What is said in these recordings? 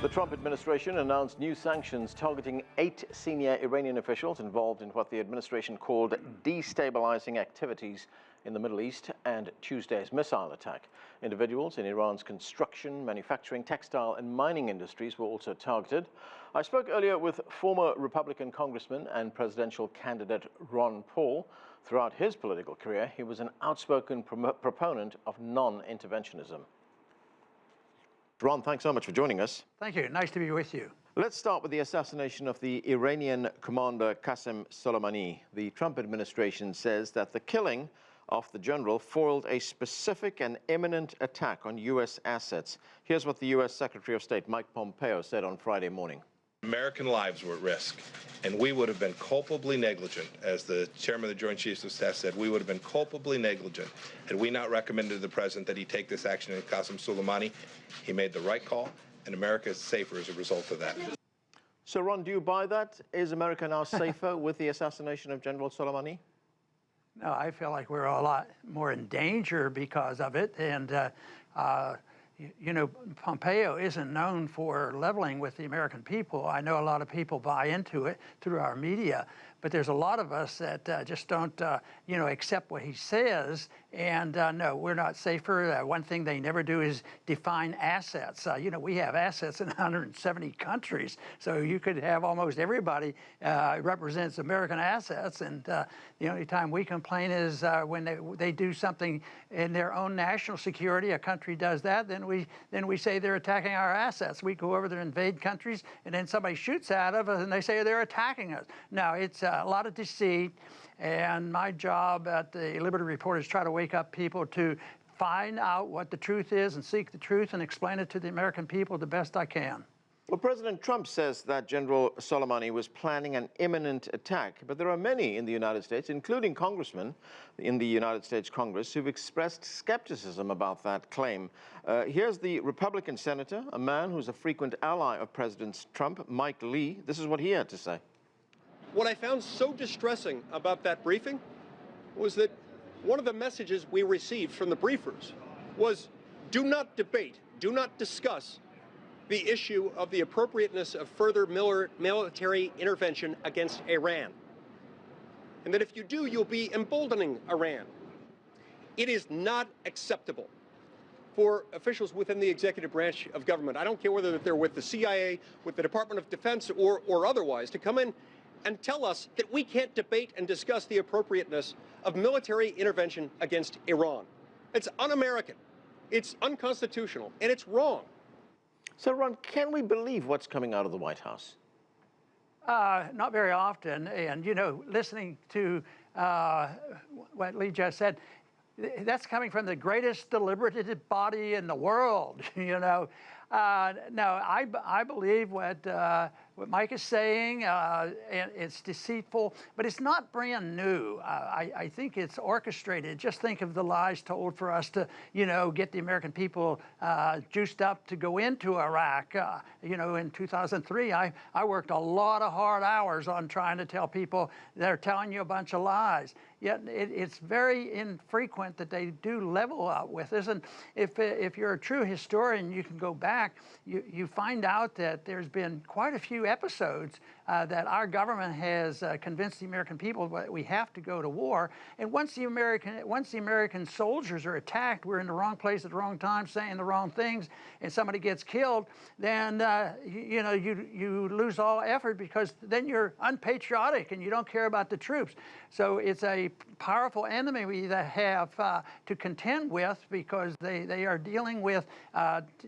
The Trump administration announced new sanctions targeting 8 senior Iranian officials involved in what the administration called destabilizing activities in the Middle East and Tuesday's missile attack. Individuals in Iran's construction, manufacturing, textile and mining industries were also targeted. I spoke earlier with former Republican Congressman and presidential candidate Ron Paul. Throughout his political career, he was an outspoken proponent of non-interventionism. Ron, thanks so much for joining us. Thank you. Nice to be with you. Let's start with the assassination of the Iranian commander Qasem Soleimani. The Trump administration says that the killing of the general foiled a specific and imminent attack on U.S. assets. Here's what the U.S. Secretary of State Mike Pompeo said on Friday morning. American lives were at risk, and we would have been culpably negligent. As the chairman of the Joint Chiefs of Staff said, we would have been culpably negligent had we not recommended to the president that he take this action in Qasem Soleimani. He made the right call, and America is safer as a result of that. So, Ron, do you buy that? Is America now safer with the assassination of General Soleimani? No, I feel like we're a lot more in danger because of it. And, you know, Pompeo isn't known for leveling with the American people. I know a lot of people buy into it through our media, but there's a lot of us that just don't, you know, accept what he says. And no, we're not safer. One thing they never do is define assets. You know, we have assets in 170 countries, so you could have almost everybody represents American assets. And the only time we complain is when they do something in their own national security. A country does that, then we say they're attacking our assets. We go over there, invade countries, and then somebody shoots at us, and they say they're attacking us. No, it's a lot of deceit. And my job at the Liberty Report is try to wake up people to find out what the truth is and seek the truth and explain it to the American people the best I can. Well, President Trump says that General Soleimani was planning an imminent attack, but there are many in the United States, including congressmen in the United States Congress, who've expressed skepticism about that claim. Here's the Republican senator, a man who's a frequent ally of President Trump, Mike Lee. This is what he had to say. What I found so distressing about that briefing was that one of the messages we received from the briefers was, do not debate, do not discuss the issue of the appropriateness of further military intervention against Iran. And that if you do, you'll be emboldening Iran. It is not acceptable for officials within the executive branch of government, I don't care whether they're with the CIA, with the Department of Defense, or otherwise, to come in and tell us that we can't debate and discuss the appropriateness of military intervention against Iran. It's un-American, it's unconstitutional, and it's wrong. So, Ron, can we believe what's coming out of the White House? Not very often. And, you know, listening to what Lee just said, that's coming from the greatest deliberative body in the world, you know. No, I believe what Mike is saying, and it's deceitful, but it's not brand new. I think it's orchestrated. Just think of the lies told for us to, you know, get the American people juiced up to go into Iraq. You know, in 2003, I worked a lot of hard hours on trying to tell people they're telling you a bunch of lies. Yet it's very infrequent that they do level up with this. And if you're a true historian, you can go back, you find out that there's been quite a few episodes that our government has convinced the American people that we have to go to war. And once the American soldiers are attacked, we're in the wrong place at the wrong time, saying the wrong things, and somebody gets killed, then you know, you lose all effort, because then you're unpatriotic and you don't care about the troops. So it's a powerful enemy we have to contend with, because they are dealing with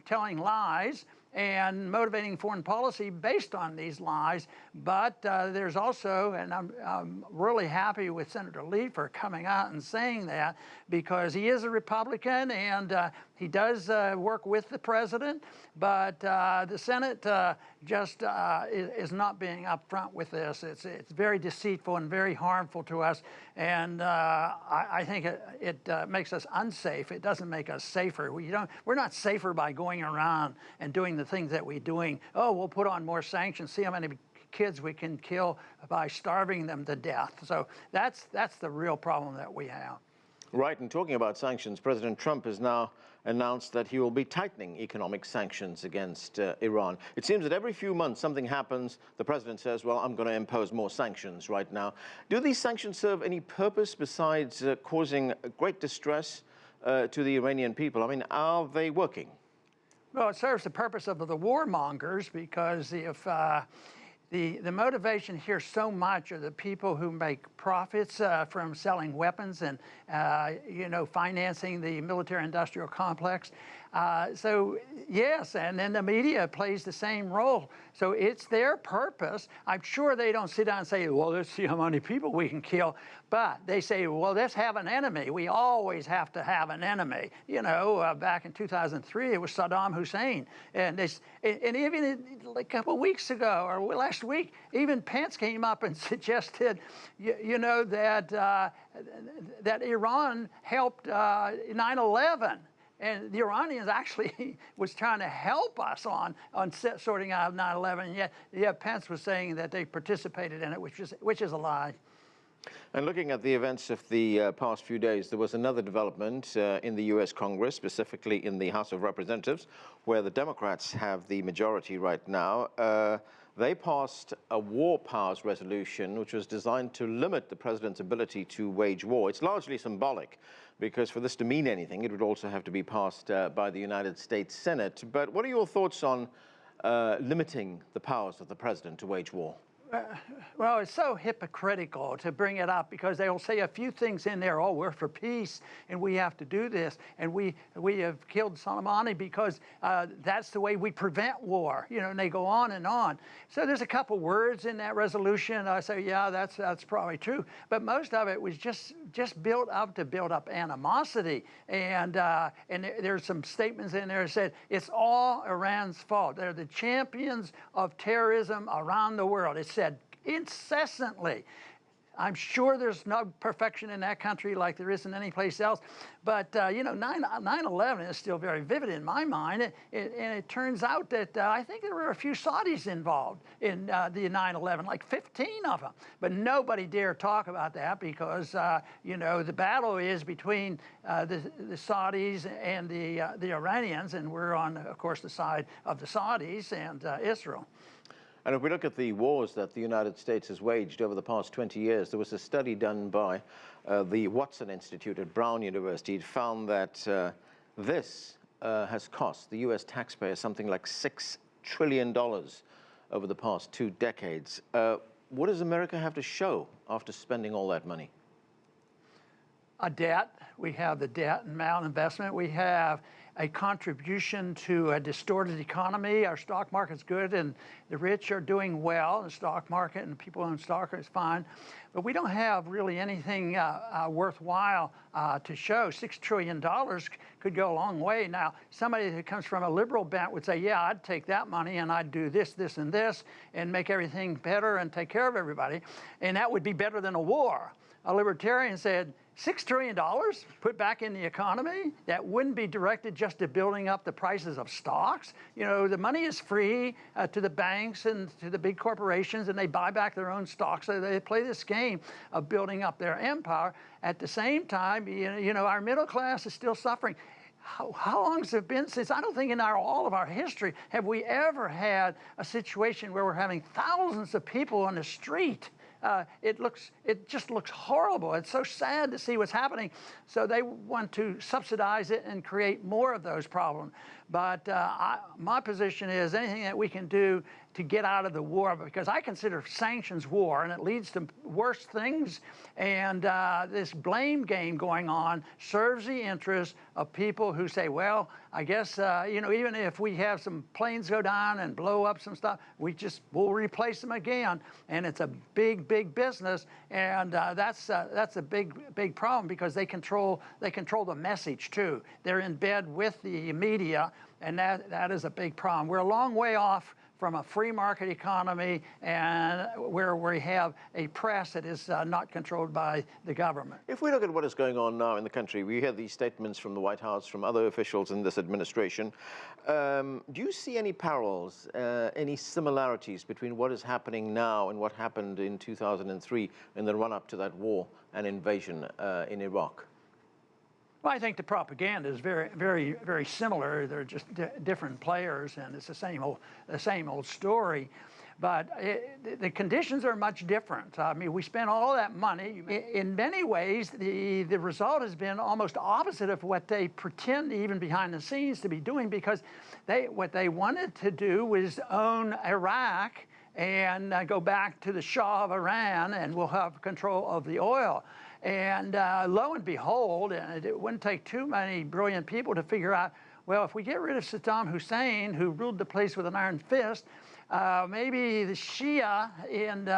telling lies and motivating foreign policy based on these lies. But there's also, and I'm really happy with Senator Lee for coming out and saying that, because he is a Republican and he does work with the president, but the Senate just is not being upfront with this. It's very deceitful and very harmful to us, and I think it makes us unsafe. It doesn't make us safer. We're not safer by going around and doing the things that we're doing. Oh, we'll put on more sanctions, see how many kids we can kill by starving them to death. So that's the real problem that we have. Right, and talking about sanctions, President Trump has now announced that he will be tightening economic sanctions against Iran. It seems that every few months something happens, the president says, well, I'm going to impose more sanctions right now. Do these sanctions serve any purpose besides causing great distress to the Iranian people? I mean, are they working? Well, it serves the purpose of the warmongers, because if the motivation here so much are the people who make profits from selling weapons and, financing the military-industrial complex. So, yes, and then the media plays the same role. So it's their purpose. I'm sure they don't sit down and say, well, let's see how many people we can kill. But they say, well, let's have an enemy. We always have to have an enemy. Back in 2003, it was Saddam Hussein. And even a couple of weeks ago, or last week, even Pence came up and suggested, that Iran helped 9/11. And the Iranians actually was trying to help us on sorting out 9/11. Yet Pence was saying that they participated in it, which is a lie. And looking at the events of the past few days, there was another development in the U.S. Congress, specifically in the House of Representatives, where the Democrats have the majority right now. They passed a war powers resolution, which was designed to limit the president's ability to wage war. It's largely symbolic, because for this to mean anything, it would also have to be passed by the United States Senate. But what are your thoughts on limiting the powers of the president to wage war? Well, it's so hypocritical to bring it up, because they'll say a few things in there. Oh, we're for peace, and we have to do this, and we have killed Soleimani because that's the way we prevent war. And they go on and on. So there's a couple words in that resolution. I say, yeah, that's probably true. But most of it was just built up to build up animosity. And there's some statements in there that said it's all Iran's fault. They're the champions of terrorism around the world. It said incessantly. I'm sure there's no perfection in that country like there isn't any place else. But, 9/11 is still very vivid in my mind. And it turns out that I think there were a few Saudis involved in the 9/11, like 15 of them. But nobody dare talk about that, because, the battle is between the Saudis and the Iranians. And we're on, of course, the side of the Saudis and Israel. And if we look at the wars that the United States has waged over the past 20 years, there was a study done by the Watson Institute at Brown University. It found that this has cost the U.S. taxpayer something like $6 trillion over the past 2 decades. What does America have to show after spending all that money? A debt. We have the debt and malinvestment. We have a contribution to a distorted economy. Our stock market's good, and the rich are doing well. The stock market and people in stock is fine. But we don't have really anything worthwhile to show. $6 trillion could go a long way. Now, somebody who comes from a liberal bent would say, yeah, I'd take that money and I'd do this, this, and this, and make everything better and take care of everybody. And that would be better than a war. A libertarian said, $6 trillion put back in the economy that wouldn't be directed just to building up the prices of stocks. The money is free to the banks and to the big corporations, and they buy back their own stocks. So they play this game of building up their empire. At the same time, our middle class is still suffering. How long has it been since, I don't think in all of our history, have we ever had a situation where we're having thousands of people on the street? It just looks horrible. It's so sad to see what's happening. So they want to subsidize it and create more of those problems. But my position is anything that we can do to get out of the war, because I consider sanctions war, and it leads to worse things. And this blame game going on serves the interest of people who say, well, I guess, even if we have some planes go down and blow up some stuff, we'll replace them again. And it's a big, big business. And that's a big problem, because they control the message too. They're in bed with the media, and that is a big problem. We're a long way off from a free market economy, and where we have a press that is not controlled by the government. If we look at what is going on now in the country, we hear these statements from the White House, from other officials in this administration. Do you see any parallels, any similarities between what is happening now and what happened in 2003 in the run-up to that war and invasion in Iraq? Well, I think the propaganda is very similar. They're just different players, and it's the same old story. But the conditions are much different. I mean, we spent all that money. In many ways, the result has been almost opposite of what they pretend, even behind the scenes, to be doing, because what they wanted to do was own Iraq and go back to the Shah of Iran, and we'll have control of the oil. And lo and behold, and it wouldn't take too many brilliant people to figure out, well, if we get rid of Saddam Hussein, who ruled the place with an iron fist, maybe the Shia in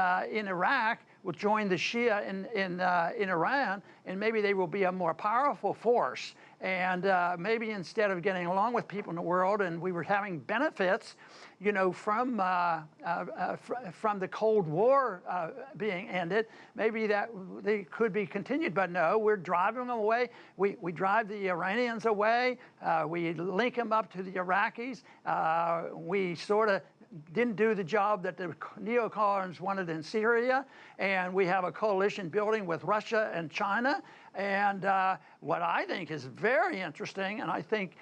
Iraq will join the Shia in Iran, and maybe they will be a more powerful force. And maybe instead of getting along with people in the world, and we were having benefits, you know, from the Cold War being ended, maybe that they could be continued. But no, we're driving them away. We drive the Iranians away. We link them up to the Iraqis. We sort of didn't do the job that the neocons wanted in Syria, and we have a coalition building with Russia and China. And what I think is very interesting, and I think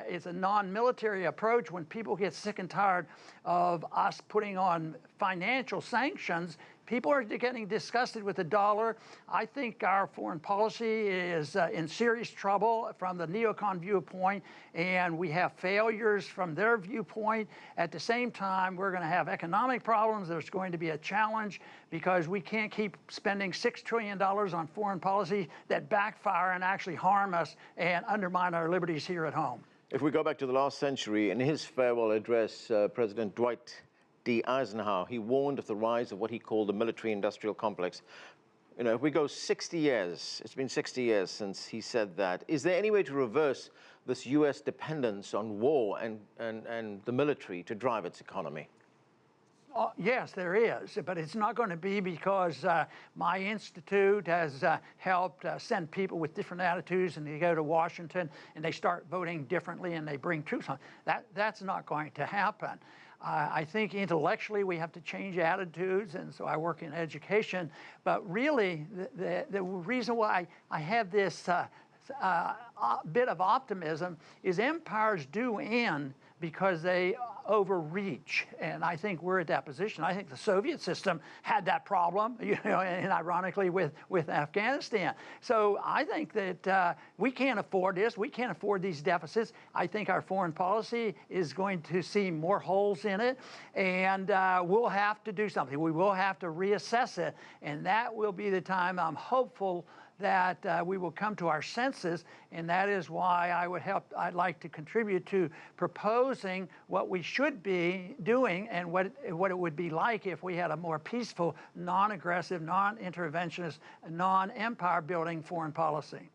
it's a non-military approach, when people get sick and tired of us putting on financial sanctions, people are getting disgusted with the dollar. I think our foreign policy is in serious trouble from the neocon viewpoint, and we have failures from their viewpoint. At the same time, we're going to have economic problems. There's going to be a challenge because we can't keep spending $6 trillion on foreign policy that backfire and actually harm us and undermine our liberties here at home. If we go back to the last century, in his farewell address, President Dwight D. Eisenhower, he warned of the rise of what he called the military-industrial complex. You know, if we go 60 years, it's been 60 years since he said that. Is there any way to reverse this U.S. dependence on war and the military to drive its economy? Yes, there is, but it's not going to be because my institute has helped send people with different attitudes, and they go to Washington and they start voting differently and they bring troops on. That's not going to happen. I think intellectually we have to change attitudes, and so I work in education. But really, the reason why I have this bit of optimism is empires do end because they overreach, and I think we're at that position. I think the Soviet system had that problem, you know, and ironically with Afghanistan. So I think that we can't afford this. We can't afford these deficits. I think our foreign policy is going to see more holes in it, and we'll have to do something. We will have to reassess it, and that will be the time I'm hopeful that we will come to our senses, and that is why I'd like to contribute to proposing what we should be doing and what it would be like if we had a more peaceful, non-aggressive, non-interventionist, non-empire building foreign policy.